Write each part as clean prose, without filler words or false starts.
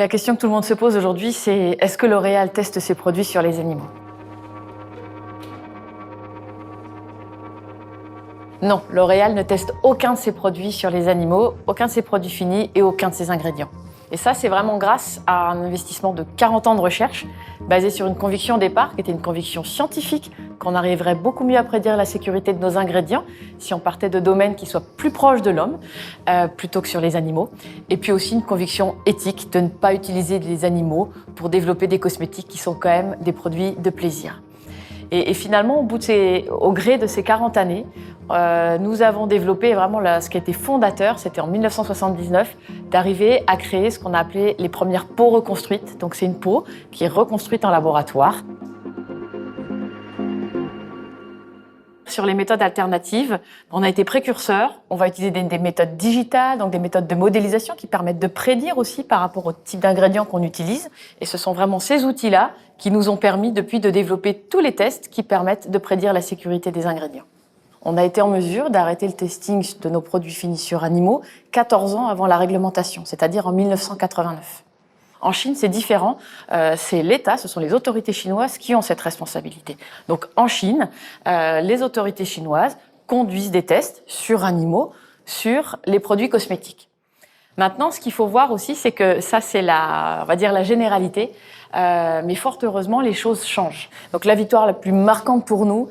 La question que tout le monde se pose aujourd'hui, c'est est-ce que L'Oréal teste ses produits sur les animaux? Non, L'Oréal ne teste aucun de ses produits sur les animaux, aucun de ses produits finis et aucun de ses ingrédients. Et ça, c'est vraiment grâce à un investissement de 40 ans de recherche, basé sur une conviction au départ, qui était une conviction scientifique, qu'on arriverait beaucoup mieux à prédire la sécurité de nos ingrédients si on partait de domaines qui soient plus proches de l'homme, plutôt que sur les animaux. Et puis aussi une conviction éthique de ne pas utiliser les animaux pour développer des cosmétiques qui sont quand même des produits de plaisir. Et finalement, au gré de ces 40 années, nous avons développé vraiment ce qui a été fondateur, c'était en 1979, d'arriver à créer ce qu'on a appelé les premières peaux reconstruites. Donc c'est une peau qui est reconstruite en laboratoire. Sur les méthodes alternatives, on a été précurseurs. On va utiliser des méthodes digitales, donc des méthodes de modélisation qui permettent de prédire aussi par rapport au type d'ingrédients qu'on utilise. Et ce sont vraiment ces outils-là qui nous ont permis depuis de développer tous les tests qui permettent de prédire la sécurité des ingrédients. On a été en mesure d'arrêter le testing de nos produits finis sur animaux 14 ans avant la réglementation, c'est-à-dire en 1989. En Chine, c'est différent. C'est l'État, ce sont les autorités chinoises qui ont cette responsabilité. Donc en Chine, les autorités chinoises conduisent des tests sur animaux, sur les produits cosmétiques. Maintenant, ce qu'il faut voir aussi, c'est que ça, c'est on va dire la généralité. Mais fort heureusement, les choses changent. Donc la victoire la plus marquante pour nous,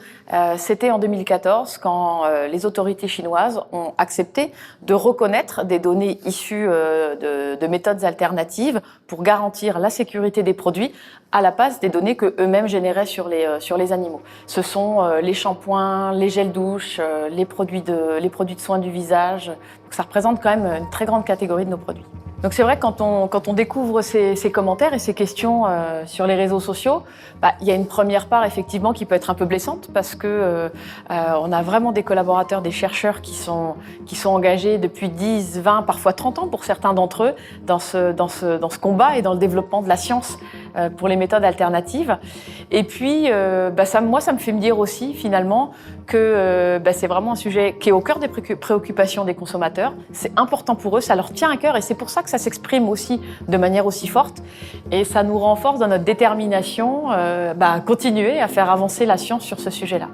c'était en 2014, quand les autorités chinoises ont accepté de reconnaître des données issues de méthodes alternatives pour garantir la sécurité des produits à la base des données que eux-mêmes généraient sur les animaux. Ce sont les shampoings, les gels douche, les produits de soins du visage. Donc ça représente quand même une très grande catégorie de nos produits. Donc c'est vrai que quand on découvre ces commentaires et ces questions sur les réseaux sociaux, il y a une première part effectivement qui peut être un peu blessante parce que on a vraiment des collaborateurs, des chercheurs qui sont engagés depuis 10, 20, parfois 30 ans pour certains d'entre eux dans ce combat et dans le développement de la science pour les méthodes alternatives. Et puis ça me fait me dire aussi finalement que c'est vraiment un sujet qui est au cœur des préoccupations des consommateurs. C'est important pour eux, ça leur tient à cœur et c'est pour ça que ça s'exprime aussi de manière aussi forte. Et ça nous renforce dans notre détermination à continuer à faire avancer la science sur ce sujet-là.